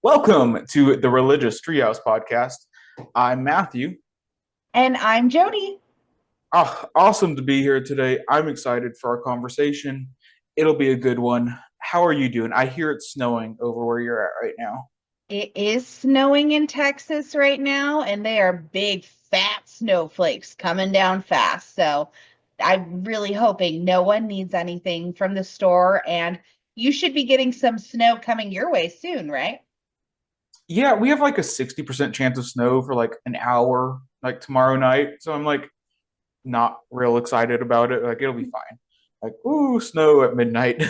Welcome to the Religious Treehouse Podcast. I'm Matthew. And I'm Jody. Awesome to be here today. I'm excited for our conversation. It'll be a good one. How are you doing? I hear it's snowing over where you're at right now. It is snowing in Texas right now, and they are big, fat snowflakes coming down fast. So I'm really hoping no one needs anything from the store, and you should be getting some snow coming your way soon, right? Yeah, we have like a 60% chance of snow for like an hour, like tomorrow night. So I'm like not real excited about it. Like it'll be fine. Like, ooh, snow at midnight.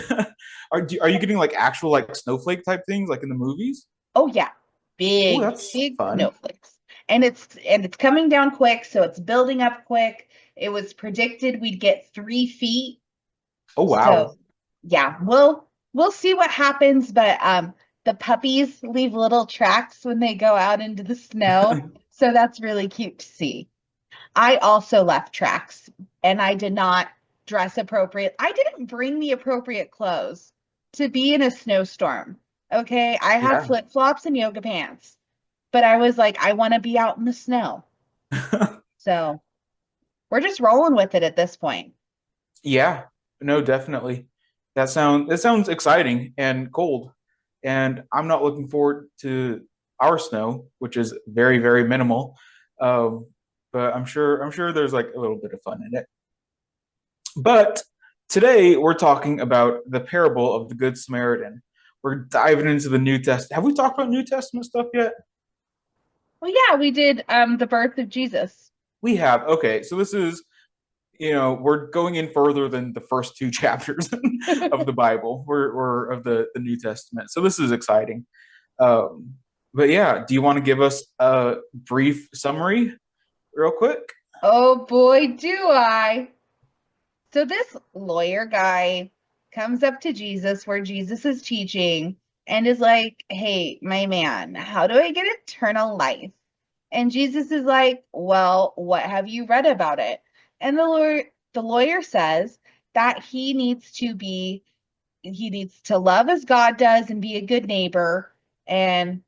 Are you getting like actual like snowflake type things like in the movies? Oh yeah, Oh, big, that's big fun. snowflakes. And it's coming down quick, so it's building up quick. It was predicted we'd get 3 feet. Oh, So wow. yeah, we'll see what happens, but the puppies leave little tracks when they go out into the snow. So that's really cute to see. I also left tracks and I did not dress appropriate. I didn't bring the appropriate clothes to be in a snowstorm. Okay, I have Yeah. flip-flops and yoga pants, but I was like, I want to be out in the snow. So we're just rolling with it at this point. Yeah, no, definitely. That sounds exciting and cold. And I'm not looking forward to our snow, which is very, very minimal. Um, but I'm sure there's like a little bit of fun in it. But today we're talking about the parable of the Good Samaritan. We're diving into the New Testament. Have we talked about New Testament stuff yet? Well, yeah, we did the birth of Jesus. We have. Okay, so this is we're going in further than the first two chapters of the Bible. We're of the New Testament. So this is exciting. Um, but yeah, do you want to give us a brief summary real quick? Oh boy, do I. So this lawyer guy comes up to Jesus where Jesus is teaching and is like, "Hey, my man, how do I get eternal life?" And Jesus is like, "Well, what have you read about it?" And the lawyer says that he needs to love as God does and be a good neighbor. And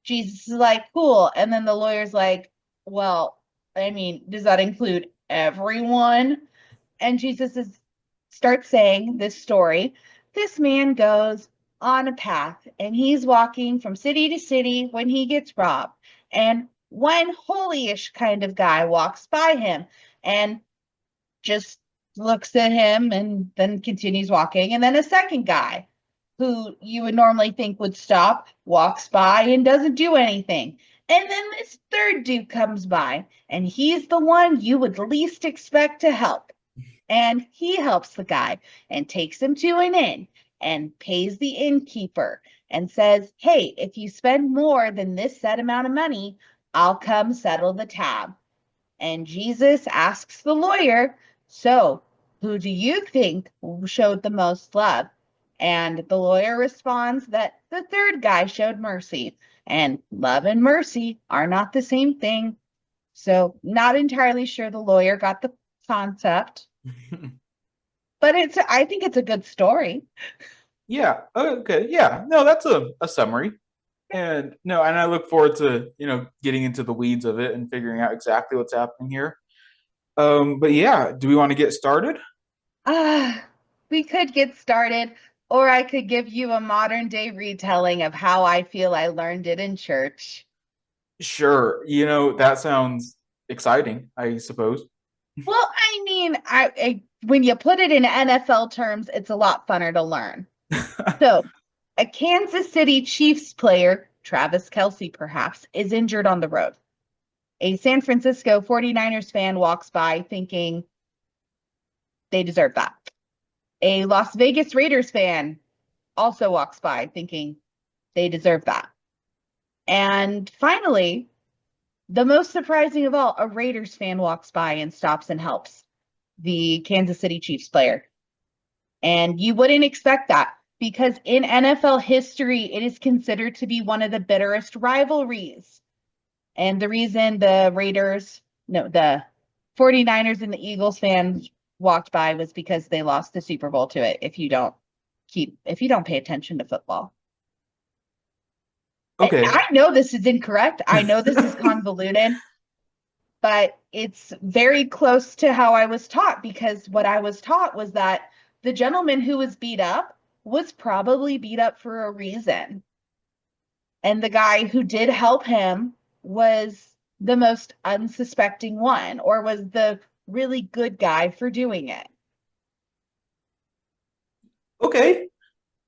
Jesus is like, "Cool." And then the lawyer's like, "Well, I mean, does that include everyone?" And starts saying this story. This man goes on a path and he's walking from city to city when he gets robbed. And one holy-ish kind of guy walks by him and just looks at him and then continues walking. And then a second guy who you would normally think would stop walks by and doesn't do anything. And then this third dude comes by and he's the one you would least expect to help. And he helps the guy and takes him to an inn and pays the innkeeper and says, "Hey, if you spend more than this set amount of money, I'll come settle the tab." And Jesus asks the lawyer, "So, who do you think showed the most love?" And the lawyer responds that the third guy showed mercy. And love and mercy are not the same thing. So, not entirely sure the lawyer got the concept, but I think it's a good story. Yeah. Okay. Yeah. No, that's a summary. And no, and I look forward to, getting into the weeds of it and figuring out exactly what's happening here. But yeah, do we want to get started? Ah, we could get started, or I could give you a modern day retelling of how I feel I learned it in church. Sure. That sounds exciting, I suppose. Well, I mean, when you put it in NFL terms, it's a lot funner to learn. So, a Kansas City Chiefs player, Travis Kelce perhaps, is injured on the road. A San Francisco 49ers fan walks by thinking they deserve that. A Las Vegas Raiders fan also walks by thinking they deserve that. And finally, the most surprising of all, a Raiders fan walks by and stops and helps the Kansas City Chiefs player. And you wouldn't expect that because in NFL history, it is considered to be one of the bitterest rivalries. And the reason the 49ers and the Eagles fans walked by was because they lost the Super Bowl to it if you don't pay attention to football. Okay. I know this is incorrect. I know this is convoluted, but it's very close to how I was taught because what I was taught was that the gentleman who was beat up was probably beat up for a reason. And the guy who did help him was the most unsuspecting one or was the really good guy for doing it. Okay.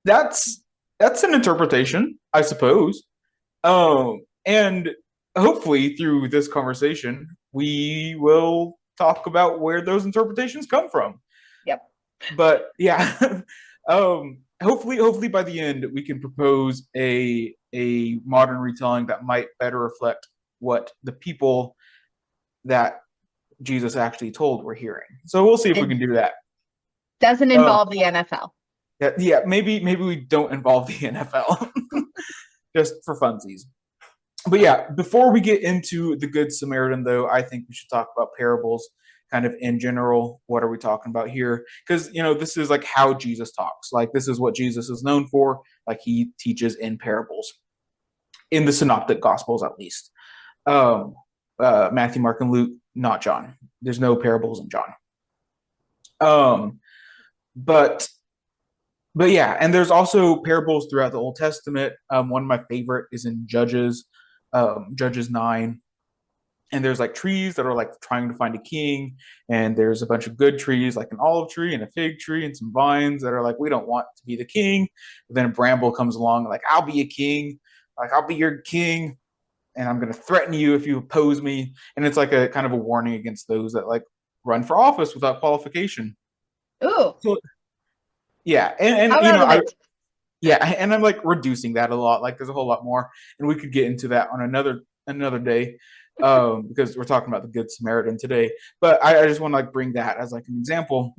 That's that's an interpretation, I suppose. And hopefully through this conversation, we will talk about where those interpretations come from. Yep. But yeah, hopefully by the end we can propose a modern retelling that might better reflect what the people that Jesus actually told were hearing. So we'll see if we It can do that. doesn't Um, involve the NFL. yeah, maybe we don't involve the NFL just for funsies. But yeah, before we get into the Good Samaritan, though, I think we should talk about parables kind of in general. What are we talking about here? Because, this is like how Jesus talks. Like, this is what Jesus is known for. Like, he teaches in parables, in the synoptic gospels, at least. Um, Matthew, Mark, and Luke, not John. There's no parables in John. Um, but but yeah, and there's also parables throughout the Old Testament. One of my favorite is in Judges, Judges 9. And there's like trees that are like trying to find a king, and there's a bunch of good trees like an olive tree and a fig tree and some vines that are like, we don't want to be the king. But then a bramble comes along like, I'll be a king, like I'll be your king, and I'm going to threaten you if you oppose me. And it's like a kind of a warning against those that like run for office without qualification. Ooh, So yeah, and how relevant. yeah, and I'm like reducing that a lot. Like there's a whole lot more, and we could get into that on another day, because we're talking about the Good Samaritan today. But I just want to like bring that as like an example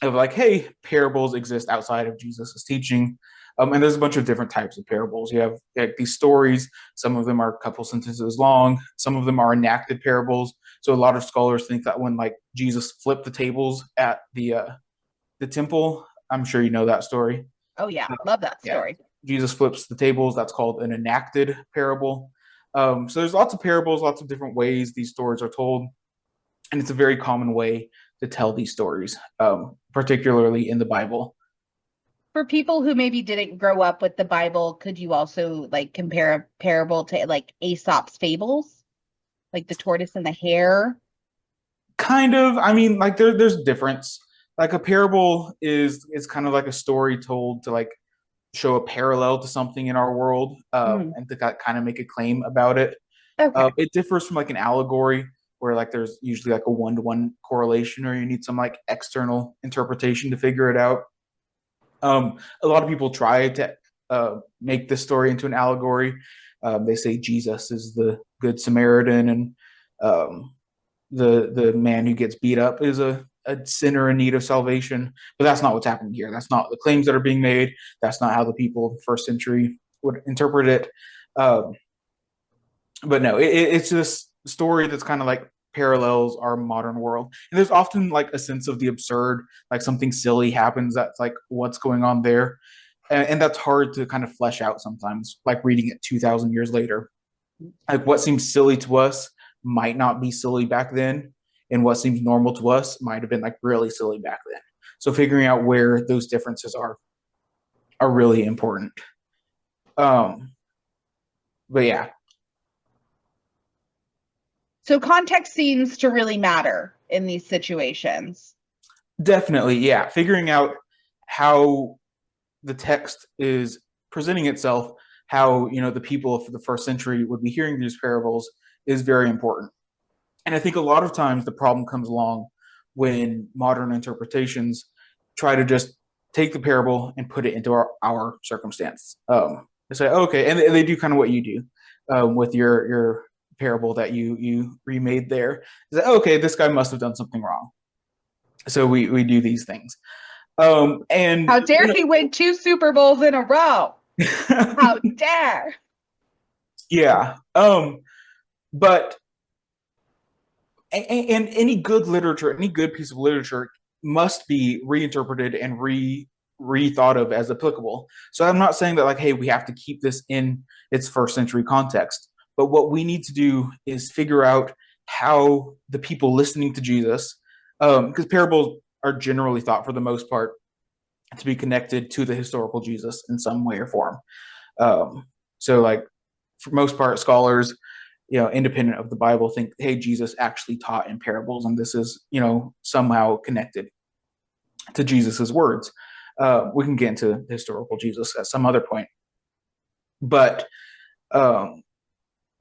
of like, hey, parables exist outside of Jesus' teaching. And there's a bunch of different types of parables. You have like these stories. Some of them are a couple sentences long. Some of them are enacted parables. So a lot of scholars think that when like Jesus flipped the tables at the temple, I'm sure you know that story. Oh yeah, love that Yeah, story. Jesus flips the tables. That's called an enacted parable. So there's lots of parables, lots of different ways these stories are told, and it's a very common way to tell these stories, particularly in the Bible. For people who maybe didn't grow up with the Bible, could you also like compare a parable to like Aesop's fables, like the tortoise and the hare? Kind of. I mean, like there's a difference. Like a parable is kind of like a story told to like show a parallel to something in our world, Mm, and to kind of make a claim about it. okay. It differs from like an allegory where like there's usually like a one-to-one correlation, or you need some like external interpretation to figure it out. A lot of people try to make this story into an allegory. They say Jesus is the Good Samaritan, and the man who gets beat up is a sinner in need of salvation. But that's not what's happening here. That's not the claims that are being made. That's not how the people of the first century would interpret it. Um, but no, it's just a story that's kind of like parallels our modern world. And there's often like a sense of the absurd, like something silly happens that's like, what's going on there? And that's hard to kind of flesh out sometimes, like reading it 2,000 years later. Like what seems silly to us might not be silly back then, and what seems normal to us might have been like really silly back then. So figuring out where those differences are really important. Um, but yeah, So context seems to really matter in these situations. definitely, yeah. Figuring out how the text is presenting itself, how the people of the first century would be hearing these parables is very important. And I think a lot of times the problem comes along when modern interpretations try to just take the parable and put it into our circumstance. They say, okay, and they do kind of what you do, with your parable that you remade there. Say, okay, this guy must have done something wrong. So we do these things. And How dare he win two Super Bowls in a row? How dare? yeah. But any good literature, any good piece of literature must be reinterpreted and rethought of as applicable. So I'm not saying that like, hey, we have to keep this in its first century context, but what we need to do is figure out how the people listening to Jesus, because parables are generally thought for the most part to be connected to the historical Jesus in some way or form. So like for most part, scholars, independent of the Bible, think, hey, Jesus actually taught in parables, and this is, somehow connected to Jesus's words. We can get into historical Jesus at some other point, but um,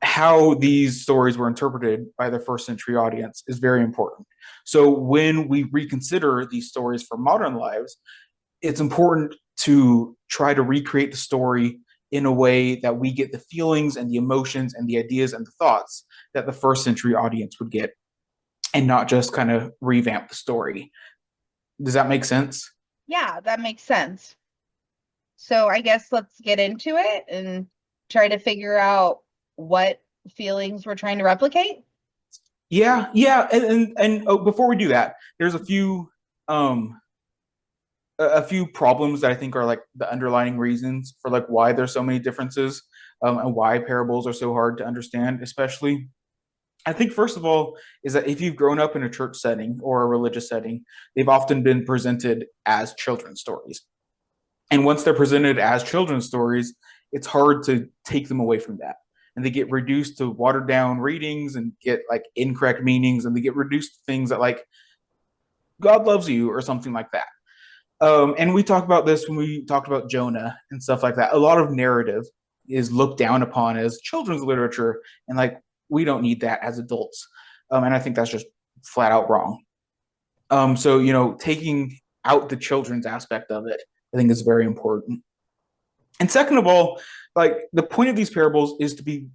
how these stories were interpreted by the first century audience is very important. So when we reconsider these stories for modern lives, it's important to try to recreate the story in a way that we get the feelings and the emotions and the ideas and the thoughts that the first century audience would get, and not just kind of revamp the story. Does that make sense? Yeah, that makes sense. So I guess let's get into it and try to figure out what feelings we're trying to replicate. Yeah, and oh, before we do that, there's um a few problems that I think are like the underlying reasons for like why there's so many differences, and why parables are so hard to understand, especially. I think first of all is that if you've grown up in a church setting or a religious setting, they've often been presented as children's stories. And once they're presented as children's stories, it's hard to take them away from that. And they get reduced to watered down readings and get like incorrect meanings, and they get reduced to things that like God loves you or something like that. And we talked about this when we talked about Jonah and stuff like that. A lot of narrative is looked down upon as children's literature, and like we don't need that as adults. And I think that's just flat out wrong. So taking out the children's aspect of it, I think is very important. And second of all, like the point of these parables is to be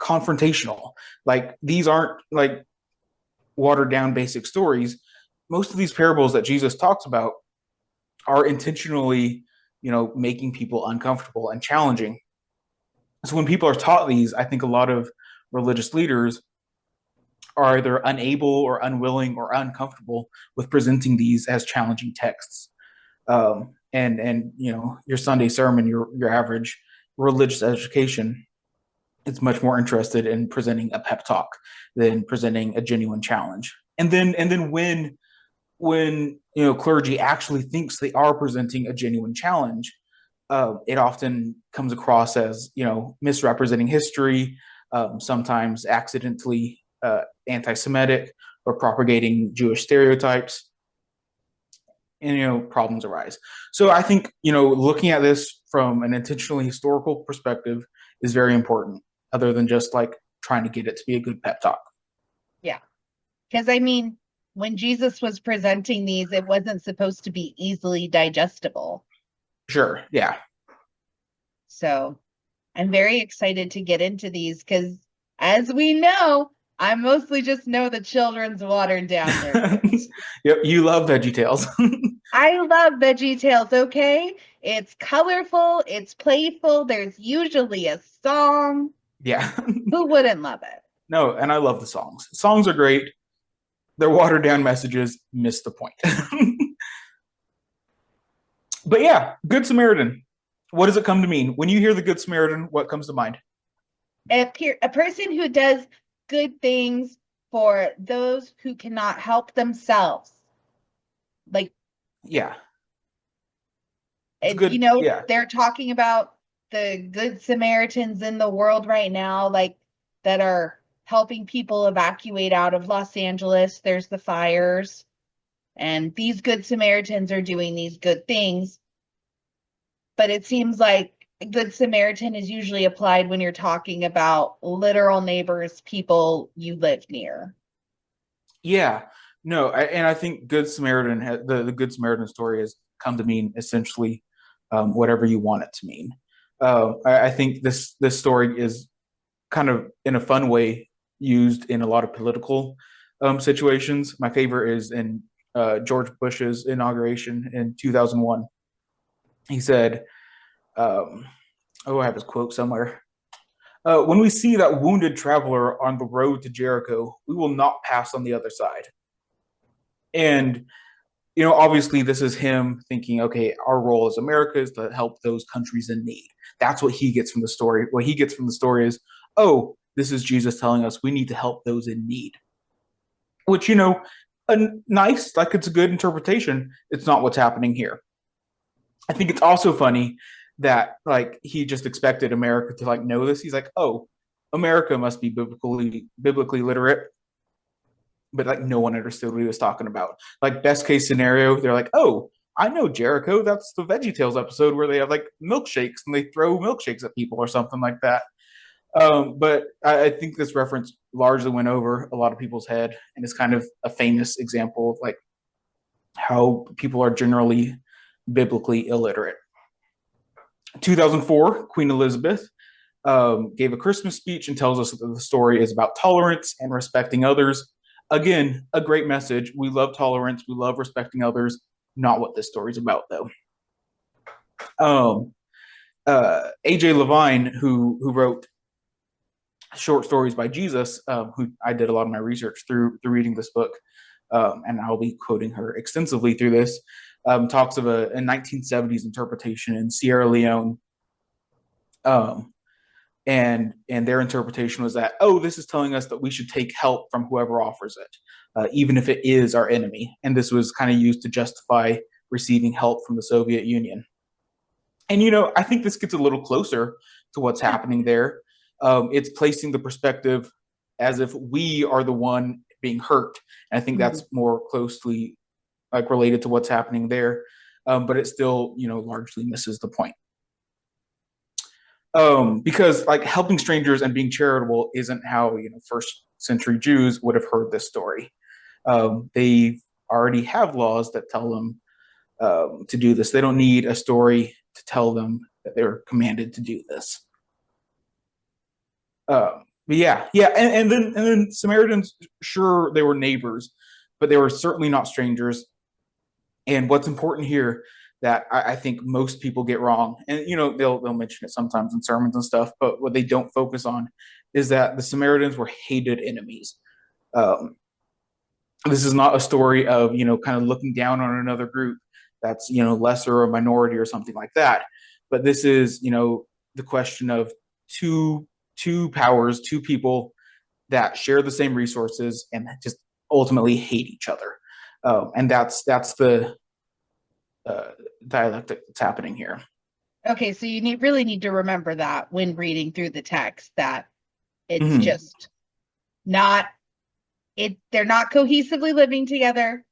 confrontational. Like these aren't like watered down basic stories. Most of these parables that Jesus talks about are intentionally, making people uncomfortable and challenging. So when people are taught these, I think a lot of religious leaders are either unable or unwilling or uncomfortable with presenting these as challenging texts. And your Sunday sermon, your average religious education, it's much more interested in presenting a pep talk than presenting a genuine challenge. And then when clergy actually thinks they are presenting a genuine challenge, it often comes across as misrepresenting history, sometimes accidentally anti-Semitic, or propagating Jewish stereotypes, and problems arise. So I think looking at this from an intentionally historical perspective is very important, other than just like trying to get it to be a good pep talk. Yeah. Because I mean, when Jesus was presenting these, it wasn't supposed to be easily digestible. Sure, yeah. So I'm very excited to get into these because, as we know, I mostly just know the children's watered down versions. Yep, you love Veggie Tales. I love Veggie Tales, okay? It's colorful, it's playful, there's usually a song. Yeah. Who wouldn't love it? No, and I love the songs. Songs are great. Their watered down messages miss the point. But yeah, Good Samaritan. What does it come to mean? When you hear the Good Samaritan, what comes to mind? A person who does good things for those who cannot help themselves. Like, Yeah. It's and good. Yeah. they're talking about the good Samaritans in the world right now, like that are helping people evacuate out of Los Angeles. There's the fires, and these good Samaritans are doing these good things. But it seems like Good Samaritan is usually applied when you're talking about literal neighbors, people you live near. Yeah. No, and I think Good Samaritan, the Good Samaritan story has come to mean essentially whatever you want it to mean. I think this story is kind of in a fun way used in a lot of political situations. My favorite is in George Bush's inauguration in 2001. He said, "Oh, I have his quote somewhere. When we see that wounded traveler on the road to Jericho, we will not pass on the other side." And obviously this is him thinking, okay, our role as America is to help those countries in need. That's what he gets from the story. What he gets from the story is, oh, this is Jesus telling us we need to help those in need, which, a nice, like it's a good interpretation. It's not what's happening here. I think it's also funny that like he just expected America to like know this. He's like, oh, America must be biblically literate, but like no one understood what he was talking about. Like best case scenario, they're like, oh, I know Jericho. That's the Veggie Tales episode where they have like milkshakes and they throw milkshakes at people or something like that. But I think this reference largely went over a lot of people's head, and it's kind of a famous example of like how people are generally biblically illiterate. 2004, Queen Elizabeth gave a Christmas speech and tells us that the story is about tolerance and respecting others. Again, a great message. We love tolerance. We love respecting others. Not what this story's about, though. Um, AJ Levine, who wrote short stories by Jesus, who I did a lot of my research through reading this book, and I'll be quoting her extensively through this. Talks of a 1970s interpretation in Sierra Leone, um, and their interpretation was that, oh, this is telling us that we should take help from whoever offers it, even if it is our enemy. And this was kind of used to justify receiving help from the Soviet Union. And I think this gets a little closer to what's happening there. It's placing the perspective as if we are the one being hurt, and I think that's more closely like related to what's happening there. But it still, largely misses the point. Because like helping strangers and being charitable isn't how first century Jews would have heard this story. They already have laws that tell them to do this. They don't need a story to tell them that they're commanded to do this. But yeah, and then Samaritans, sure, they were neighbors, but they were certainly not strangers. And what's important here that I think most people get wrong, and they'll mention it sometimes in sermons and stuff, but what they don't focus on is that the Samaritans were hated enemies. Um, this is not a story of kind of looking down on another group that's lesser or minority or something like that, but this is the question of two powers, two people that share the same resources and just ultimately hate each other. And that's the dialectic that's happening here. Okay, so you really need to remember that when reading through the text, that it's Mm-hmm. just not they're not cohesively living together.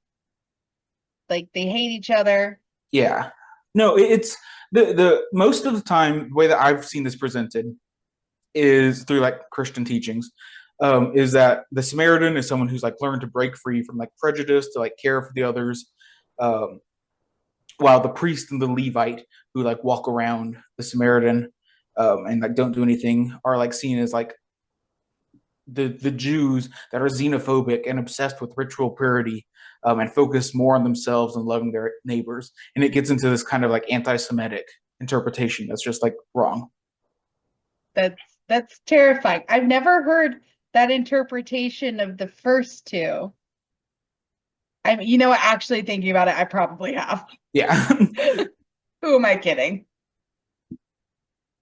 Like they hate each other. Yeah. No, it's the most of the time the way that I've seen this presented is through like Christian teachings. Is that the Samaritan is someone who's like learned to break free from like prejudice to like care for the others, um, while the priest and the Levite who like walk around the Samaritan and like don't do anything are like seen as like the Jews that are xenophobic and obsessed with ritual purity, and focus more on themselves and loving their neighbors. And it gets into this kind of like anti-Semitic interpretation that's just like wrong. That's terrifying. I've never heard that interpretation of the first two. I mean, actually thinking about it, I probably have. Yeah. Who am I kidding?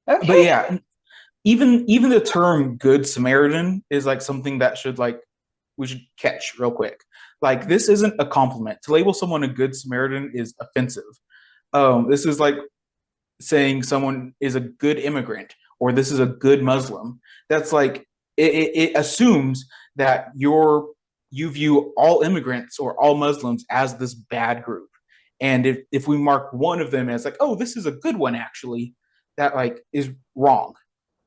But Okay. yeah, even the term good Samaritan is like something that should like we should catch real quick. Like this isn't a compliment. To label someone a good Samaritan is offensive. This is like saying someone is a good immigrant or this is a good Muslim. That's like it assumes that you view all immigrants or all Muslims as this bad group. And if we mark one of them as like, oh, this is a good one actually, that like is wrong.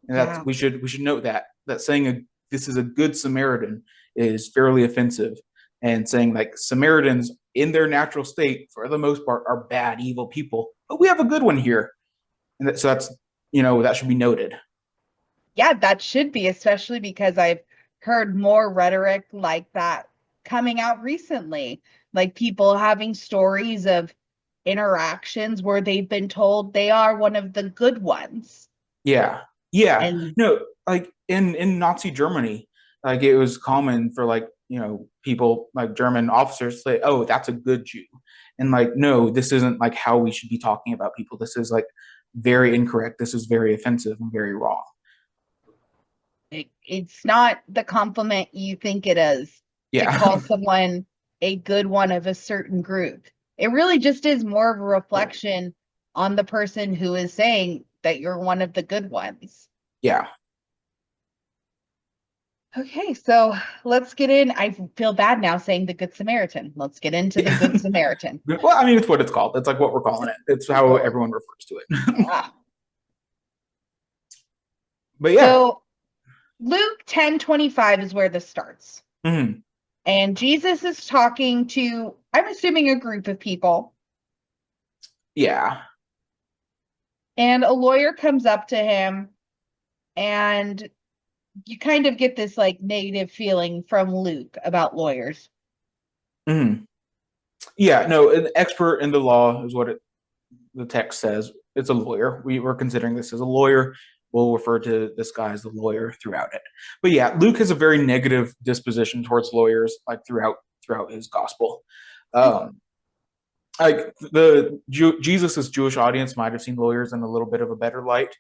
And that's Yeah. we should note that saying this is a good Samaritan is fairly offensive, and saying like Samaritans in their natural state for the most part are bad, evil people, but we have a good one here, and so that's that should be noted. Yeah, that should be, especially because I've heard more rhetoric like that coming out recently. Like people having stories of interactions where they've been told they are one of the good ones. Yeah, yeah. And No, like in Nazi Germany, like it was common for like people like German officers to say, "Oh, that's a good Jew," and like, no, this isn't like how we should be talking about people. This is like very incorrect. This is very offensive and very wrong. It's not the compliment you think it is to call Yeah. someone a good one of a certain group. It really just is more of a reflection on the person who is saying that you're one of the good ones. Yeah. Okay, so let's get in. I feel bad now saying the Good Samaritan. Let's get into the Good Samaritan. Well, I mean, it's what it's called. It's like what we're calling it. It's how Oh, everyone refers to it. yeah. But yeah. So Luke 10:25 is where this starts. Mhm. And Jesus is talking to, I'm assuming, a group of people. Yeah. And a lawyer comes up to him, and you kind of get this like negative feeling from Luke about lawyers. Mhm. Yeah. No, an expert in the law is what the text says. It's a lawyer. We were considering this as a lawyer. We'll refer to this guy as the lawyer throughout it. But yeah, Luke has a very negative disposition towards lawyers, like throughout his gospel. Um, like Jesus's Jewish audience might have seen lawyers in a little bit of a better light,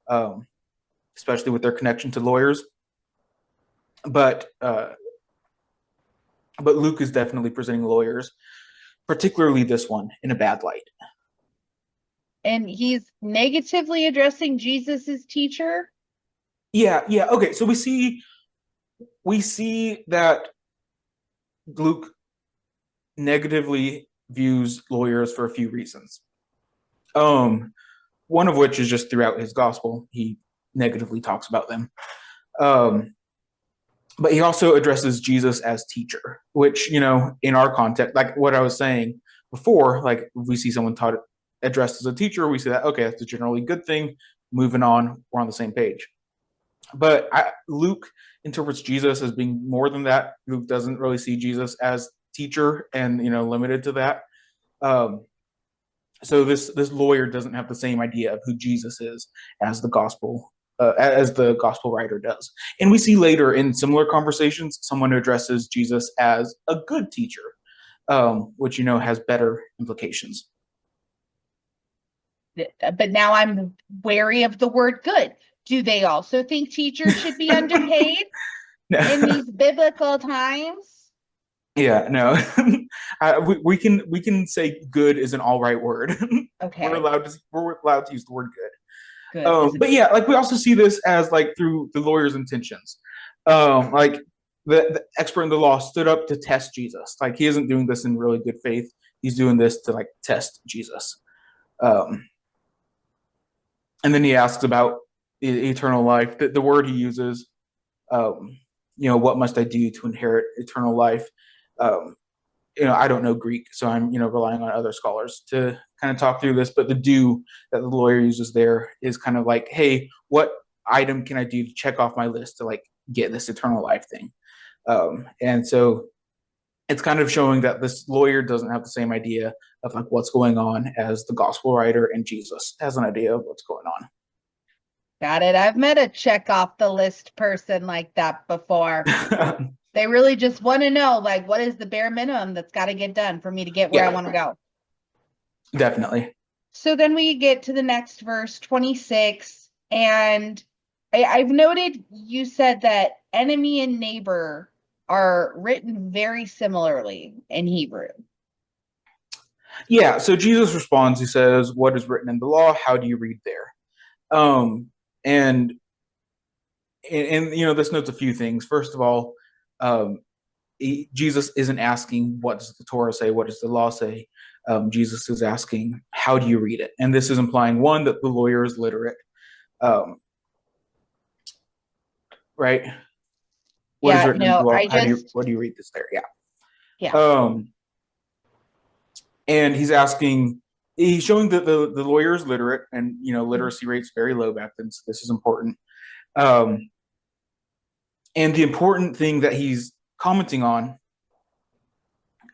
um, especially with their connection to lawyers. But but Luke is definitely presenting lawyers, particularly this one, in a bad light. And he's negatively addressing Jesus's teacher. Yeah, yeah. Okay, so we see that Luke negatively views lawyers for a few reasons. Um, One of which is just throughout his gospel, he negatively talks about them. Um, but he also addresses Jesus as teacher, which, in our context, like what I was saying before, like if we see someone taught addressed as a teacher, we say that, okay, that's a generally good thing. Moving on, we're on the same page. But Luke interprets Jesus as being more than that. Luke doesn't really see Jesus as teacher and limited to that. Um, so this lawyer doesn't have the same idea of who Jesus is as the gospel writer does. And we see later in similar conversations someone who addresses Jesus as a good teacher, which has better implications. But now I'm wary of the word good. Do they also think teachers should be underpaid in these biblical times? Yeah, no. We can say good is an all right word. we're Okay, allowed to we're allowed to use the word good. good. Is it But yeah, like we also see this as like through the lawyer's intentions. Like the expert in the law stood up to test Jesus. Like he isn't doing this in really good faith. He's doing this to like test Jesus. Um, and then he asks about eternal life. The word he uses, um, what must I do to inherit eternal life? Um, I don't know Greek, so I'm, relying on other scholars to kind of talk through this. But the do that the lawyer uses there is kind of like, hey, what item can I do to check off my list to like get this eternal life thing? And so it's kind of showing that this lawyer doesn't have the same idea of like what's going on as the gospel writer and Jesus has an idea of what's going got it? I've met a check off the list person like that before. on. They really just want to know, like, what is the bare minimum that's got to get done for me to get where I Yeah, want to go? definitely. So then we get to the next verse, 26. And I've noted you said that enemy and neighbor are written very similarly in Hebrew. Yeah. So Jesus responds. He says, "What is written in the law? How do you read there?" Um, and this notes a few things. First of all, um, Jesus isn't asking what does the Torah say, what does the law say. Jesus is asking how do you read it, and this is implying one that the lawyer is literate, um, right? What is Yeah, written in the no, law? I How do you just, what do you read this there? Yeah. yeah, Um, and he's showing that the lawyer is literate, and literacy rates very low back then, so this is important. Um, and the important thing that he's commenting on,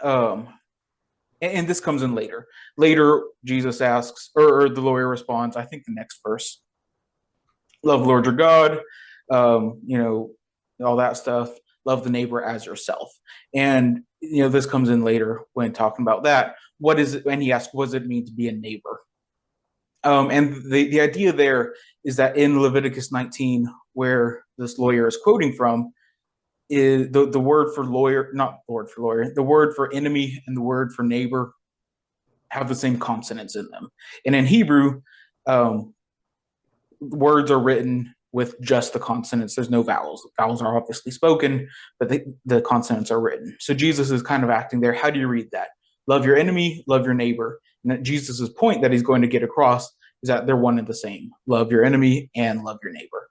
um, and this comes in later. Later, Jesus asks, or the lawyer responds, I think the next verse, love the Lord your God, all that stuff. Love the neighbor as yourself. And this comes in later when talking about that. What is it? And he asks, what does it mean to be a neighbor? And the idea there is that in Leviticus 19, where this lawyer is quoting from, is the word for lawyer, not the word for lawyer, the word for enemy and the word for neighbor have the same consonants in them. And in Hebrew, um, words are written with just the consonants. There's no vowels. Vowels are obviously spoken, but the consonants are written. So Jesus is kind of acting there. How do you read that? Love your enemy, love your neighbor. And Jesus' point that he's going to get across is that they're one and the same. Love your enemy and love your neighbor.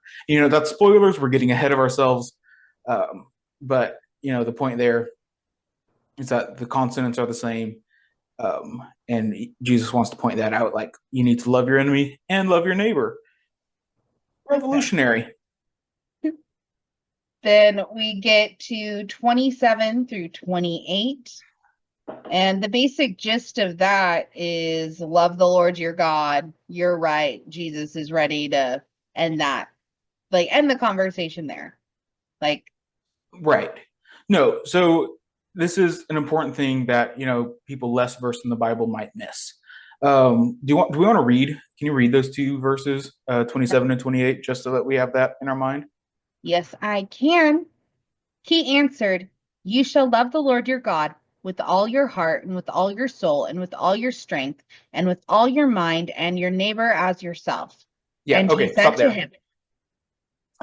That's spoilers. We're getting ahead of ourselves. But, the point there is that the consonants are the same. And Jesus wants to point that out. Like, you need to love your enemy and love your neighbor. Okay. Revolutionary. Then we get to 27 through 28. And the basic gist of that is love the Lord your God. You're right. Jesus is ready to end that, end the conversation there. Right. No, so this is an important thing that, people less versed in the Bible might miss. Do we want to read? Can you read those two verses, 27 and 28, just so that we have that in our mind? Yes, I can. He answered, You shall love the Lord your God with all your heart and with all your soul and with all your strength and with all your mind and your neighbor as yourself. Yeah, And he okay, said stop to there. him,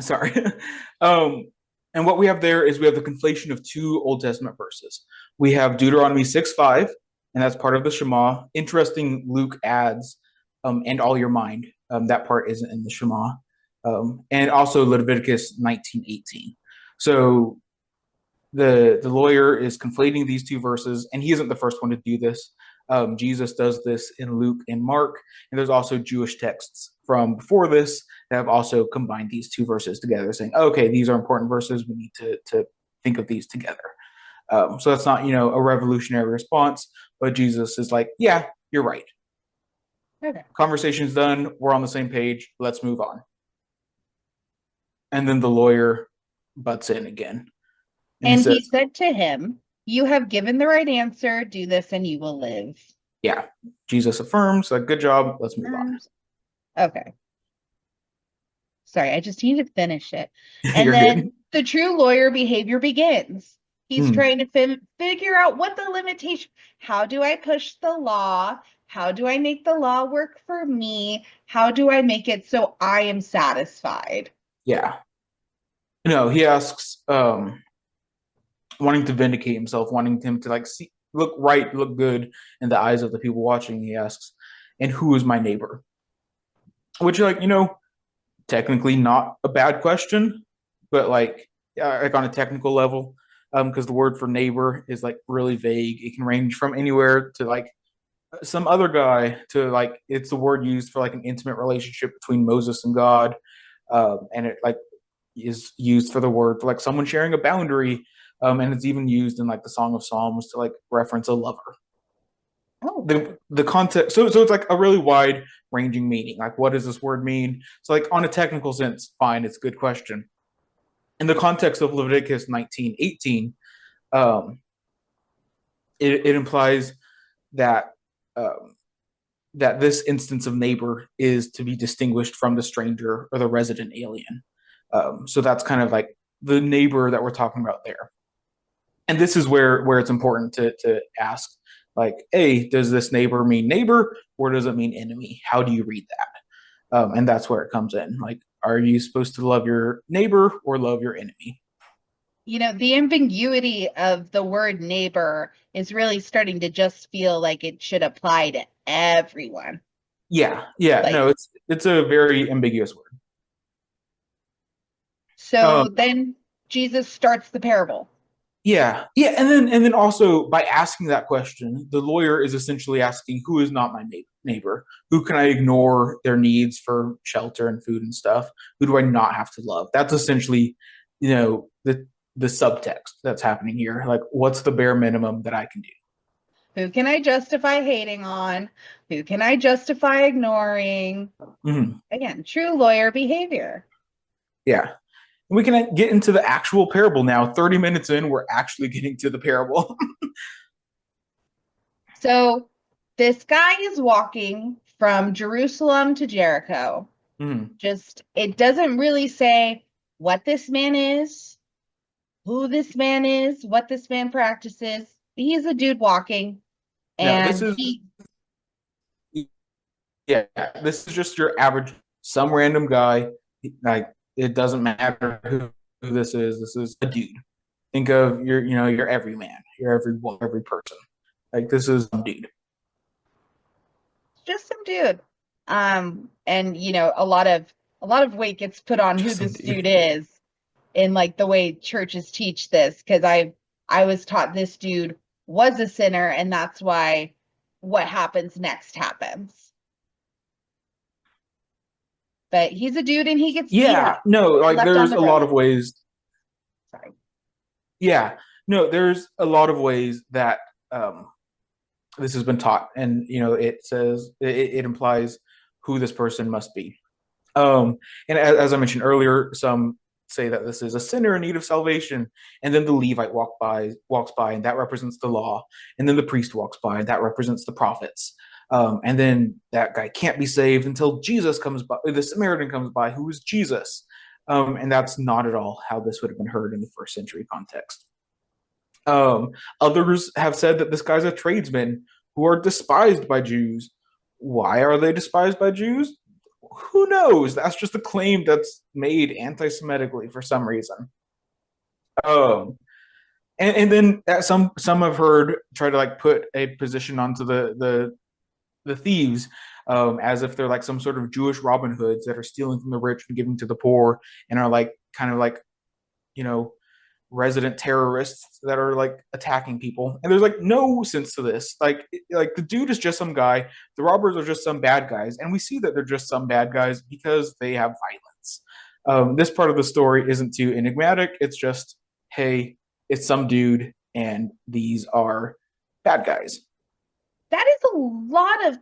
Sorry. And what we have there is we have the conflation of two Old Testament verses. We have Deuteronomy 6:5, and that's part of the Shema. Interesting, Luke adds, and all your mind. That part isn't in the Shema. And also Leviticus 19:18. So the lawyer is conflating these two verses, and he isn't the first one to do this. Jesus does this in Luke and Mark, and there's also Jewish texts from before this that have also combined these two verses together, saying, okay, these are important verses. We need to think of these together. So that's not, a revolutionary response, but Jesus is like, yeah, you're right. Okay. Conversation's done. We're on the same page. Let's move on. And then the lawyer butts in again. And he And he says, said to him, You have given the right answer. Do this and you will live. yeah, Jesus affirms, like, good job. Let's move on. Okay. Sorry, I just need to finish it. And You're then good. the true lawyer behavior begins. He's Mm, trying to figure out what the limitation, how do I push the law? How do I make the law work for me? How do I make it so I am satisfied? yeah. No, he asks, wanting to vindicate himself, wanting him to look right, look good in the eyes of the people watching. He asks, and who is my neighbor? Which, technically not a bad question, but like on a technical level, because the word for neighbor is like really vague. It can range from anywhere to like some other guy to like it's the word used for like an intimate relationship between Moses and God, and it like is used for the word for like someone sharing a boundary, and it's even used in like the Song of Psalms to like reference a lover. Oh, The context, so it's like a really wide ranging meaning. Like, what does this word mean? So, like on a technical sense, fine, it's a good question. In the context of Leviticus 19:18, um, it implies that um, that this instance of neighbor is to be distinguished from the stranger or the resident alien. So that's kind of like the neighbor that we're talking about there. And this is where it's important to ask, like, hey, does this neighbor mean neighbor or does it mean enemy? How do you read that? And that's where it comes in. Like, are you supposed to love your neighbor or love your enemy? the ambiguity of the word neighbor is really starting to just feel like it should apply to everyone. Yeah, Like, no, it's a very ambiguous word. so Um, then Jesus starts the parable. yeah, and then also by asking that question, the lawyer is essentially asking, who is not my neighbor? Who can I ignore their needs for shelter and food and stuff? Who do I not have to love? That's essentially, the subtext that's happening here. Like, what's the bare minimum that I can do? Who can I justify hating on? Who can I justify ignoring? Mhm. Again, true lawyer behavior. Yeah, We can get into the actual parable now. 30 minutes in, we're actually getting to the parable. So this guy is walking from Jerusalem to Jericho. Mhm. Just, it doesn't really say what this man is, who this man is, what this man practices. He's a dude walking, No, this and is he, yeah, this is just your average, some random guy. Like it doesn't matter who this is. This is a dude. Think of your every man, your every person. Like this is a dude. just some dude. And a lot of weight gets put on who Just some this dude dude. is in like the way churches teach this, because I was taught this dude was a sinner, and that's why what happens next happens. But he's a dude and he gets beat Yeah, up no, and like left on there's the a lot road. of ways. Sorry. Yeah, no, there's a lot of ways that um, this has been taught, and it says it implies who this person must be. Um, and as I mentioned earlier, some say that this is a sinner in need of salvation, and then the Levite walks by, and that represents the law, and then the priest walks by, and that represents the prophets. And then that guy can't be saved until Jesus comes by, the Samaritan comes by, who is Jesus. And that's not at all how this would have been heard in the first century context. Others have said that this guy's a tradesman who are despised by Jews. Why are they despised by Jews? Who knows? That's just a claim that's made anti-Semitically for some reason. Um, and then some have heard try to like put a position onto the thieves as if they're like some sort of Jewish Robin Hoods that are stealing from the rich and giving to the poor and are like kind of like you know resident terrorists that are like attacking people. And there's like no sense to this. Like the dude is just some guy. The robbers are just some bad guys, and we see that they're just some bad guys because they have violence. This part of the story isn't too enigmatic. It's just, hey, it's some dude, and these are bad guys. That is a lot of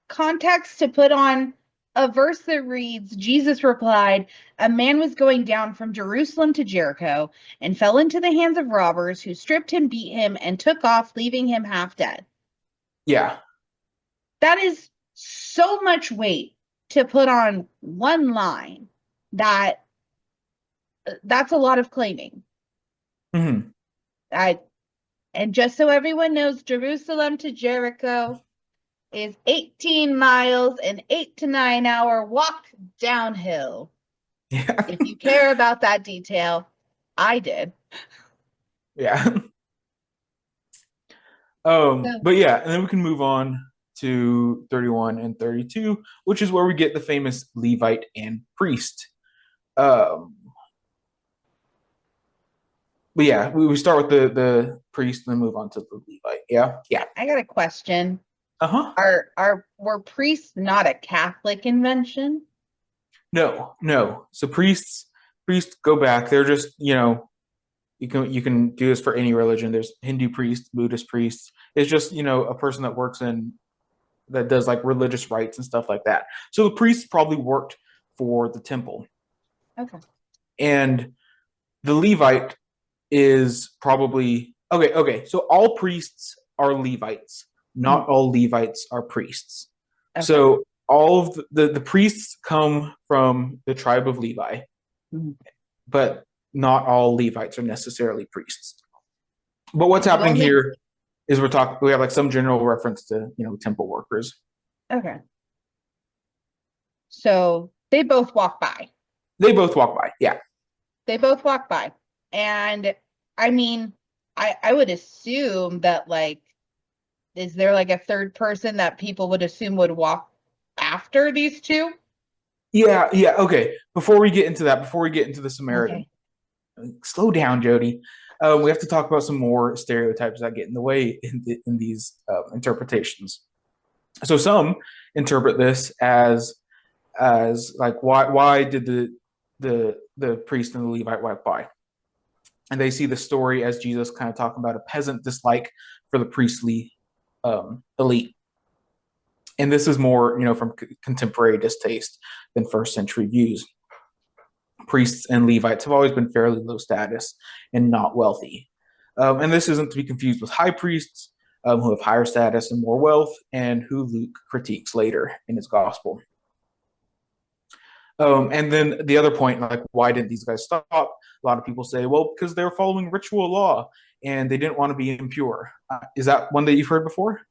context to put on a verse that reads, Jesus replied, a man was going down from Jerusalem to Jericho and fell into the hands of robbers who stripped him, beat him, and took off, leaving him half dead. Yeah. That is so much weight to put on one line that that's a lot of claiming. Mm-hmm. I and just so everyone knows, Jerusalem to Jericho is 18 miles and 8 to 9 hour walk downhill. Yeah. If you care about that detail, I did. Yeah. So, But yeah, and then we can move on to 31 and 32, which is where we get the famous Levite and priest. Um, but yeah, we start with the priest and then move on to the Levite. Yeah, yeah. I got a question. Uh-huh. Were priests not a Catholic invention? No, no. So priests go back. They're just, you can do this for any religion. There's Hindu priests, Buddhist priests. It's just, a person that works in that does like religious rites and stuff like that. So the priests probably worked for the temple. Okay. And the Levite is probably okay. Okay, so all priests are Levites. Mhm. Not all Levites are priests. Okay. So all of the priests come from the tribe of Levi, Mhm. but not all Levites are necessarily priests. But what's And the happening only here is we have like some general reference to temple workers. okay. So they both walk by. They both walk by. Yeah. They both walk by. And I mean, I would assume that like is there like a third person that people would assume would walk after these two? Yeah, yeah. Okay. Before we get into that, before we get into the Samaritan, Okay. slow down, Jody. We have to talk about some more stereotypes that get in the way in these interpretations. So some interpret this as like why did the priest and the Levite walk by, and they see the story as Jesus kind of talking about a peasant dislike for the priestly elite. And this is more, from contemporary distaste than first century views. priests and Levites have always been fairly low status and not wealthy. And this isn't to be confused with high priests, who have higher status and more wealth, and who Luke critiques later in his gospel. And then the other point, like, why didn't these guys stop? A lot of people say, well, because they were following ritual law and they didn't want to be impure. Is that one that you've heard before?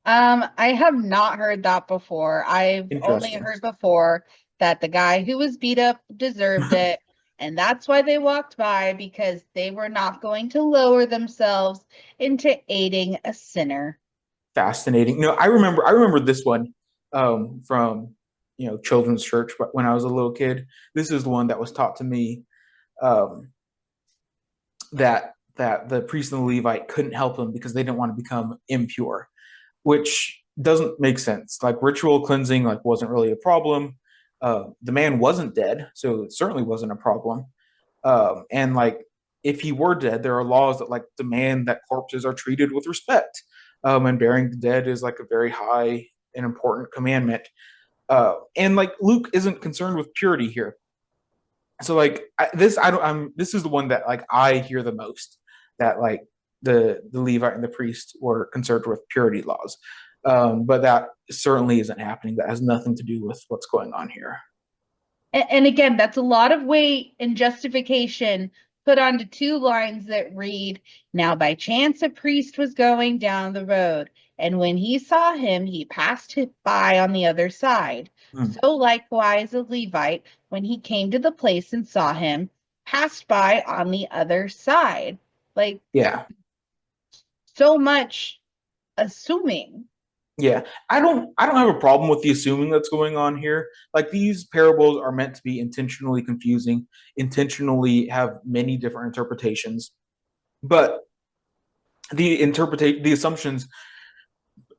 I have not heard that before. I've only Interesting. heard before that the guy who was beat up deserved it, and that's why they walked by, because they were not going to lower themselves into aiding a sinner. Fascinating. No, I remember this one from children's church, but when I was a little kid, this is the one that was taught to me, um, that the priest and the Levite couldn't help them because they didn't want to become impure, which doesn't make sense. Like, ritual cleansing, like, wasn't really a problem. The man wasn't dead, so it certainly wasn't a problem. And like, if he were dead, there are laws that like demand that corpses are treated with respect. And burying the dead is like a very high and important commandment. And like, Luke isn't concerned with purity here. So like, I don't I'm this is the one that like I hear the most, that like the Levite and the priest were concerned with purity laws. But that certainly isn't happening. That has nothing to do with what's going on here. And again, that's a lot of weight and justification put onto two lines that read, "Now by chance a priest was going down the road, and when he saw him, he passed by on the other side. Hmm. So likewise a Levite, when he came to the place and saw him, passed by on the other side." Like, Yeah. so much assuming. Yeah, I don't have a problem with the assuming that's going on here. Like, these parables are meant to be intentionally confusing, intentionally have many different interpretations. But the assumptions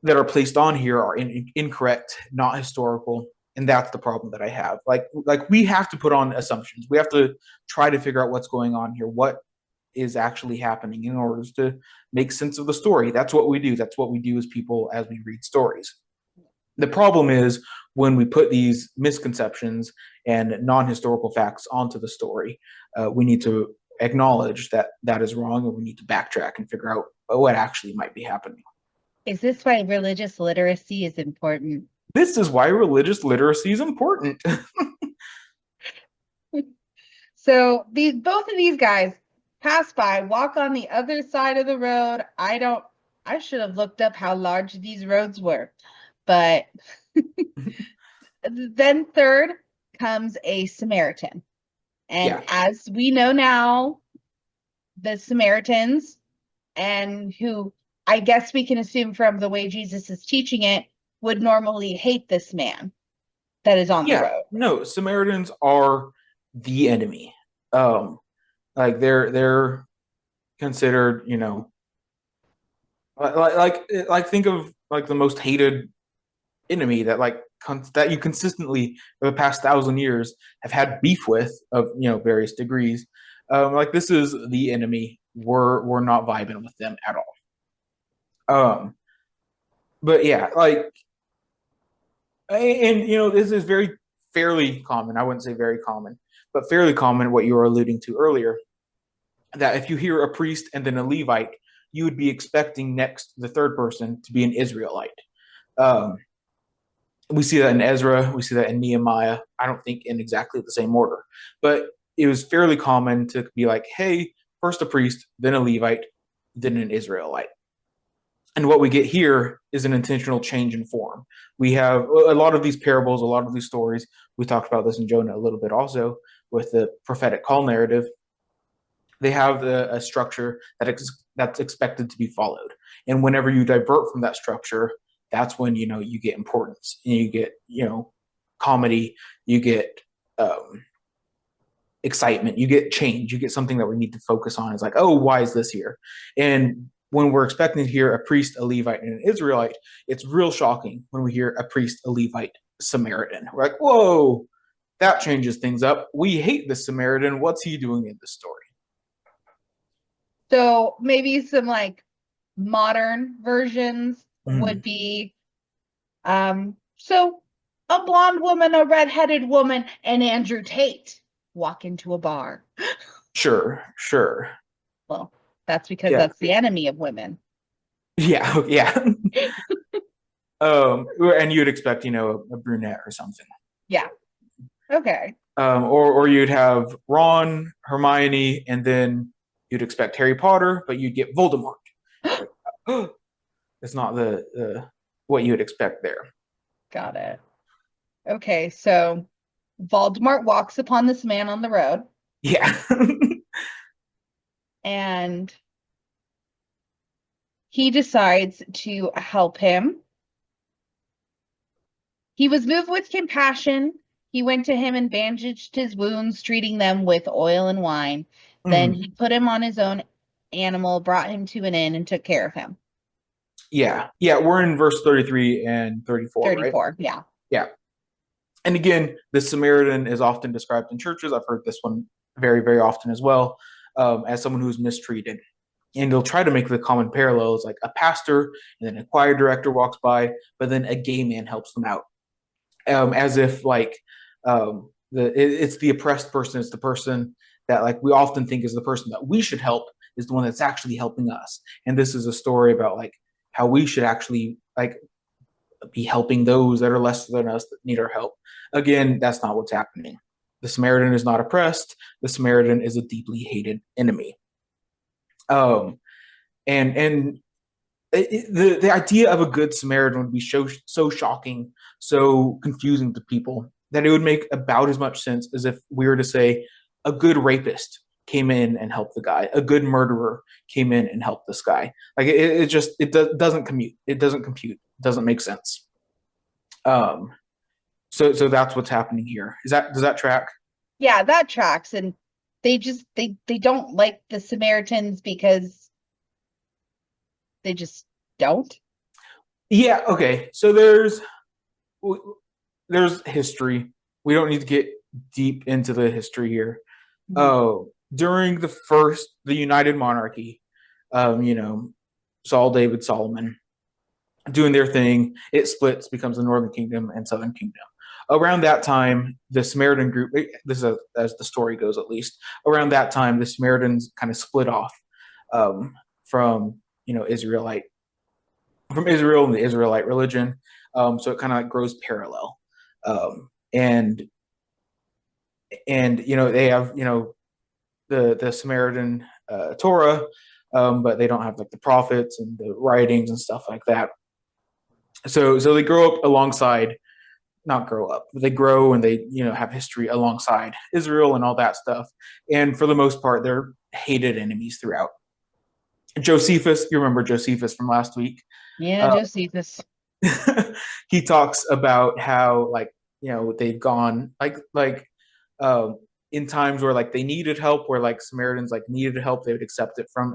that are placed on here are incorrect, not historical, and that's the problem that I have. Like, we have to put on assumptions. We have to try to figure out what's going on here. What is actually happening in order to make sense of the story. That's what we do. That's what we do as people as we read stories. The problem is when we put these misconceptions and non-historical facts onto the story, we need to acknowledge that that is wrong, and we need to backtrack and figure out what actually might be happening. Is this why religious literacy is important? This is why religious literacy is important. So these both of these guys pass by, walk on the other side of the road. I should have looked up how large these roads were. But then third comes a Samaritan. And Yeah, as we know now, the Samaritans, and who I guess we can assume from the way Jesus is teaching it, would normally hate this man that is on the yeah. road. No, Samaritans are the enemy. Um, like, they're considered, like think of like the most hated enemy that like that you consistently for the past 1,000 years have had beef with, of various degrees. Like, this is the enemy. We're not vibing with them at all. But yeah, like, and this is very fairly common. I wouldn't say very common, but fairly common, what you were alluding to earlier, that if you hear a priest and then a Levite, you would be expecting next the third person to be an Israelite. Um, we see that in Ezra, we see that in Nehemiah. I don't think in exactly the same order, but it was fairly common to be like, hey, first a priest, then a Levite, then an Israelite. And what we get here is an intentional change in form. We have a lot of these parables, a lot of these stories. We talked about this in Jonah a little bit also with the prophetic call narrative. They have a structure that's expected to be followed. And whenever you divert from that structure, that's when you get importance, and you get comedy, you get excitement, you get change, you get something that we need to focus on. It's like, oh, why is this here? And when we're expecting to hear a priest, a Levite, and an Israelite, it's real shocking when we hear a priest, a Levite, Samaritan. We're like, whoa, that changes things up. We hate the Samaritan. What's he doing in this story? So maybe some like modern versions Mm. would be so a blonde woman, a redheaded woman, and Andrew Tate. walk into a bar. Sure, sure. Well, that's because Yeah, that's the enemy of women. yeah, yeah. And you'd expect, a brunette or something. Yeah. Okay. Or you'd have Ron, Hermione, and then you'd expect Harry Potter, but you'd get Voldemort. Like, oh, it's not the what you would expect there. Got it. Okay, so Voldemort walks upon this man on the road Yeah. and he decides to help him. He was moved with compassion. He went to him and bandaged his wounds, treating them with oil and wine. Then Mhm. he put him on his own animal, brought him to an inn, and took care of him. Yeah. Yeah. We're in verse 33 and 34, right? 34. Yeah. Yeah. And again, the Samaritan is often described in churches. I've heard this one very, very often as well, as someone who's mistreated. And they'll try to make the common parallels like a pastor and then a choir director walks by, but then a gay man helps them out. As if like it's the oppressed person, it's the person that like we often think is the person that we should help is the one that's actually helping us. And this is a story about like how we should actually like be helping those that are less than us that need our help. Again, that's not what's happening. The Samaritan is not oppressed. The Samaritan is a deeply hated enemy. Um, and the idea of a good Samaritan would be so shocking, so confusing to people that it would make about as much sense as if we were to say a good rapist came in and helped the guy, a good murderer came in and helped this guy. Like it just doesn't commute. It doesn't compute. It doesn't make sense. Um, so that's what's happening here. Does that track? Yeah, that tracks. And they don't like the Samaritans because they just don't. Yeah. Okay. So there's history. We don't need to get deep into the history here. Mhm. Oh, during the United Monarchy, Saul, David, Solomon doing their thing. It splits, becomes the Northern Kingdom and Southern Kingdom. Around that time, the Samaritan group, this is as the story goes at least, around that time, the Samaritans kind of split off from, Israelite, from Israel and the Israelite religion. So it kind of like grows parallel. Um, and, they have, the Samaritan Torah, but they don't have like the prophets and the writings and stuff like that. So they grow up alongside, not grow up, but they grow and they have history alongside Israel and all that stuff. And for the most part, they're hated enemies throughout. Josephus, you remember Josephus from last week? Yeah, Uh, Josephus. he talks about how like they've gone um, in times where like they needed help, where like Samaritans like needed help, they would accept it from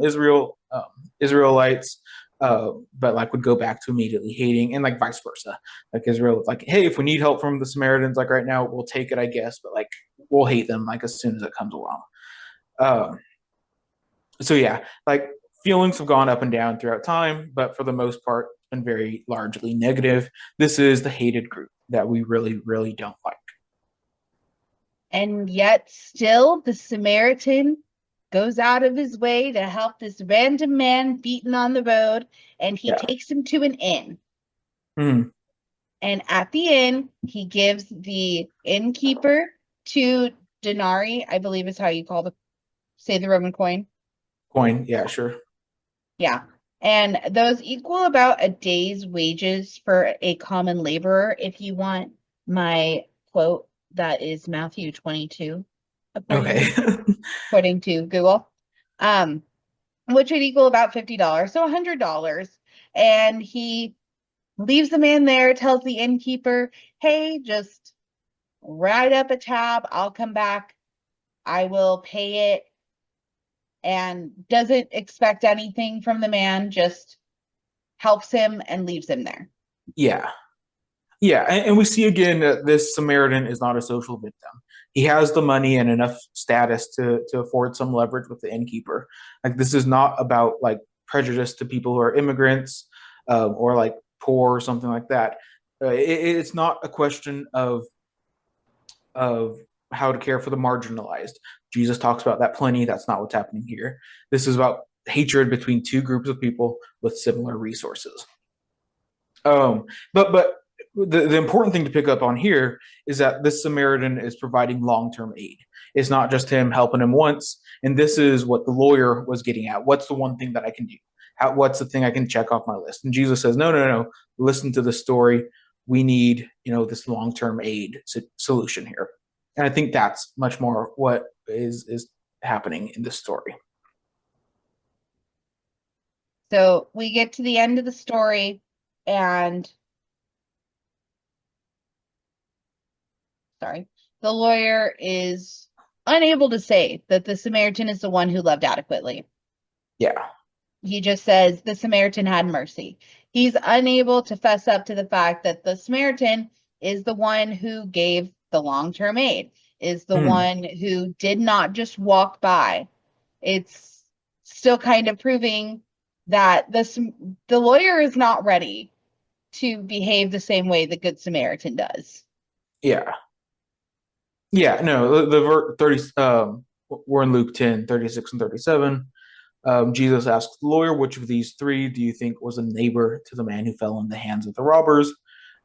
Israelites, but like would go back to immediately hating, and like vice versa. Like Israel, like, hey, if we need help from the Samaritans, like right now, we'll take it, I guess, but like we'll hate them like as soon as it comes along. Um, so yeah, like feelings have gone up and down throughout time, but for the most part, it's been very largely negative. This is the hated group that we really, really don't like. And yet still the Samaritan goes out of his way to help this random man beaten on the road, and he Yeah. takes him to an inn. Mm, And at the inn, he gives the innkeeper 2 denarii, I believe is how you say the Roman coin. coin. Yeah, sure. Yeah. And those equal about a day's wages for a common laborer. If you want my quote, that is Matthew 22, Okay. according to Google, um, which would equal about $50, so $100. And he leaves the man there, tells the innkeeper, hey, just write up a tab. I'll come back. I will pay it. And doesn't expect anything from the man, just helps him and leaves him there. Yeah. Yeah, and we see again that this Samaritan is not a social victim. He has the money and enough status to afford some leverage with the innkeeper. Like this is not about like prejudice to people who are immigrants or like poor or something like that. It's not a question of how to care for the marginalized. Jesus talks about that plenty. That's not what's happening here. This is about hatred between two groups of people with similar resources. Um, but the important thing to pick up on here is that this Samaritan is providing long-term aid. It's not just him helping him once. And this is what the lawyer was getting at. What's the one thing that I can do? What's the thing I can check off my list? And Jesus says, no, no, no. Listen to the story. We need, this long-term aid solution here. And I think that's much more what is happening in this story. So we get to the end of the story, and the lawyer is unable to say that the Samaritan is the one who loved adequately. Yeah. He just says the Samaritan had mercy. He's unable to fess up to the fact that the Samaritan is the one who gave the long-term aid, is the one who did not just walk by. It's still kind of proving that the lawyer is not ready to behave the same way the Good Samaritan does. Yeah. Yeah, no, the 30, we're in Luke 10, 36 and 37. Jesus asked the lawyer, which of these three do you think was a neighbor to the man who fell in the hands of the robbers?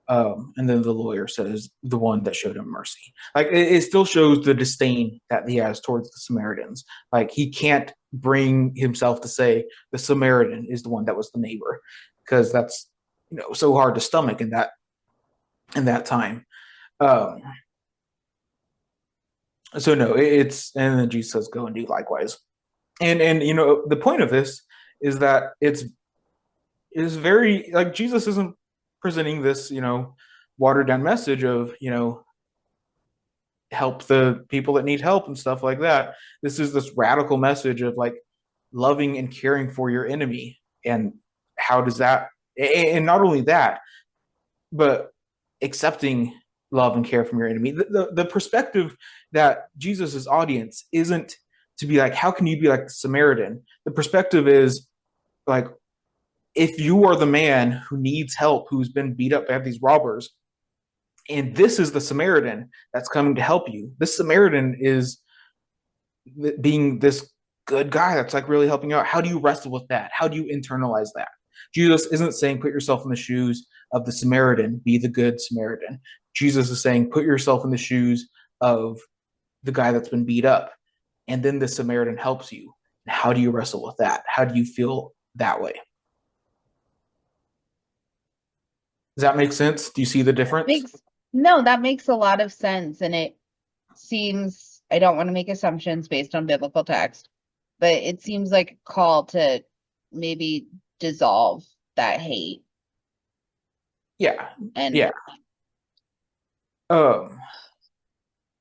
And then the lawyer says the one that showed him mercy. Like it still shows the disdain that he has towards the Samaritans. Like he can't bring himself to say the Samaritan is the one that was the neighbor, because that's so hard to stomach in that time. So no, it's, and then Jesus says, go and do likewise. And the point of this is that is very, like, Jesus isn't presenting this, watered down message of, help the people that need help and stuff like that. This is this radical message of like loving and caring for your enemy. And how does that, and not only that, but accepting love and care from your enemy. The perspective that Jesus's audience isn't to be like, how can you be like the Samaritan? The perspective is like, if you are the man who needs help, who's been beat up by these robbers, and this is the Samaritan that's coming to help you. This Samaritan is being this good guy that's like really helping you out. How do you wrestle with that? How do you internalize that? Jesus isn't saying put yourself in the shoes of the Samaritan, be the good Samaritan. Jesus is saying put yourself in the shoes of the guy that's been beat up, and then the Samaritan helps you. How do you wrestle with that? How do you feel that way? Does that make sense? Do you see the difference? No, that makes a lot of sense. And it seems, I don't want to make assumptions based on biblical text, but it seems like a call to maybe dissolve that hate. Yeah. And yeah. But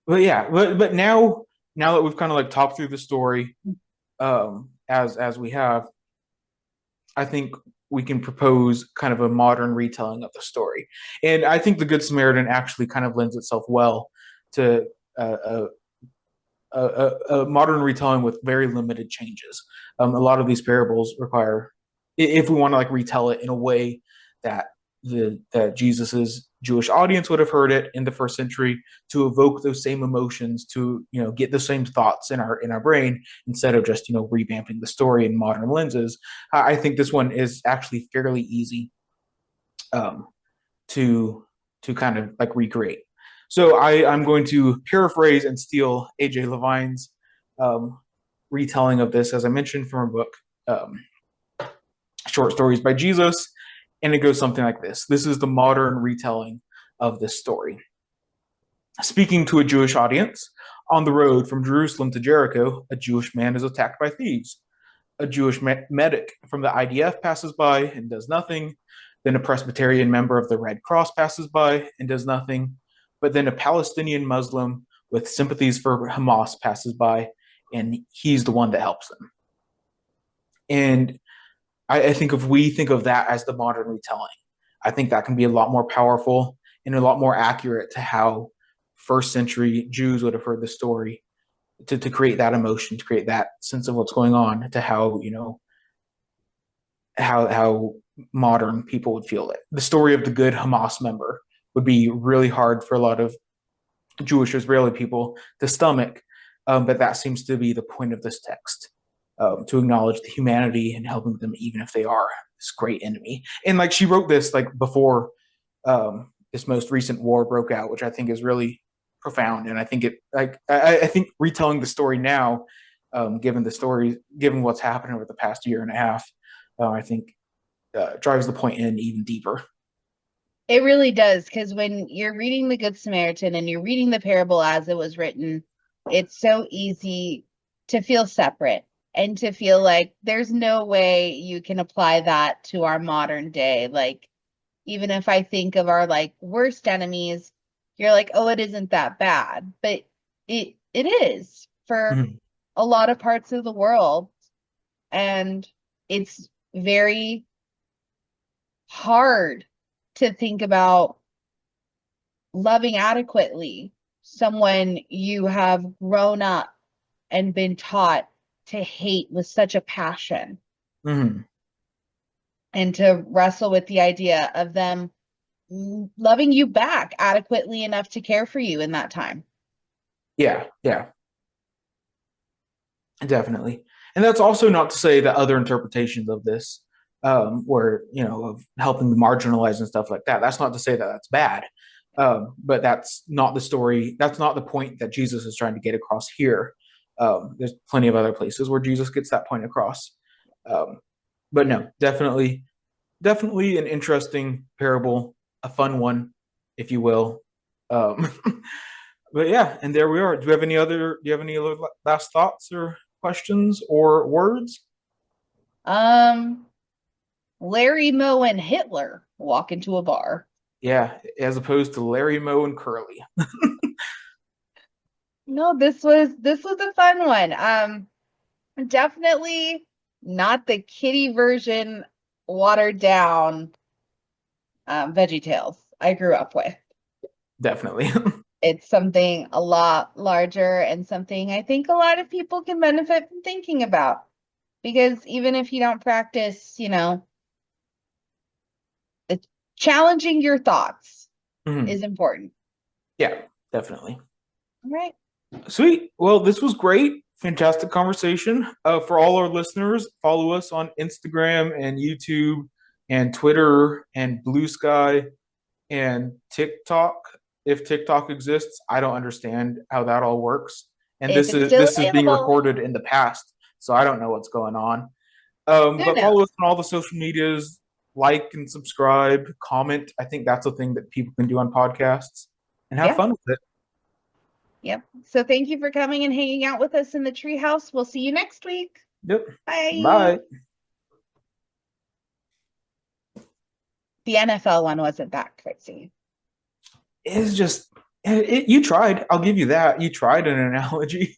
yeah, but now that we've kind of like talked through the story, as we have, I think we can propose kind of a modern retelling of the story. And I think the Good Samaritan actually kind of lends itself well to a modern retelling with very limited changes. A lot of these parables require, if we want to like retell it in a way that that Jesus's Jewish audience would have heard it in the first century, to evoke those same emotions, to get the same thoughts in our brain, instead of just revamping the story in modern lenses. I think this one is actually fairly easy to kind of like recreate. So I'm going to paraphrase and steal A.J. Levine's retelling of this, as I mentioned, from a book, Short Stories by Jesus. And it goes something like this. This is the modern retelling of this story. Speaking to a Jewish audience, on the road from Jerusalem to Jericho, a Jewish man is attacked by thieves. A Jewish medic from the IDF passes by and does nothing. Then a Presbyterian member of the Red Cross passes by and does nothing. But then a Palestinian Muslim with sympathies for Hamas passes by, and he's the one that helps them. And I think if we think of that as the modern retelling, I think that can be a lot more powerful and a lot more accurate to how first century Jews would have heard the story, to create that emotion, to create that sense of what's going on, to how, how modern people would feel it. The story of the good Hamas member would be really hard for a lot of Jewish Israeli people to stomach. But that seems to be the point of this text, to acknowledge the humanity and helping them, even if they are this great enemy. And like she wrote this like before this most recent war broke out, which I think is really profound. And I think I think retelling the story now, given the story, given what's happened over the past year and a half, I think drives the point in even deeper. It really does, because when you're reading the Good Samaritan and you're reading the parable as it was written, it's so easy to feel separate and to feel like there's no way you can apply that to our modern day. Like, even if I think of our like worst enemies, you're like, oh, it isn't that bad. But it is for Mhm. a lot of parts of the world. And it's very hard to think about loving adequately someone you have grown up and been taught to hate with such a passion, Mhm. and to wrestle with the idea of them loving you back adequately enough to care for you in that time. Yeah, yeah, definitely. And that's also not to say that other interpretations of this, where of helping the marginalized and stuff like that. That's not to say that that's bad, but that's not the story. That's not the point that Jesus is trying to get across here. There's plenty of other places where Jesus gets that point across. Um, but no, definitely an interesting parable, a fun one, if you will. Um, but yeah, and there we are. Do you have any other last thoughts or questions or words? Um, Larry, Moe, and Hitler walk into a bar. Yeah, as opposed to Larry, Moe, and Curly. No, this was a fun one. Definitely not the kitty version, watered down Veggie Tales I grew up with. Definitely. It's something a lot larger and something I think a lot of people can benefit from thinking about. Because even if you don't practice, it's challenging your thoughts Mhm. is important. Yeah, definitely. All right. Sweet. Well, this was great. Fantastic conversation. For all our listeners, follow us on Instagram and YouTube and Twitter and Bluesky and TikTok. If TikTok exists, I don't understand how that all works. And If this it's is still this is being available, recorded in the past, so I don't know what's going on. who But follow us knows? on all the social medias, like and subscribe, comment. I think that's a thing that people can do on podcasts, and have Yeah. fun with it. Yep. So thank you for coming and hanging out with us in the treehouse. We'll see you next week. Yep. Bye. Bye. The NFL one wasn't that crazy. It's just you tried. I'll give you that. You tried an analogy.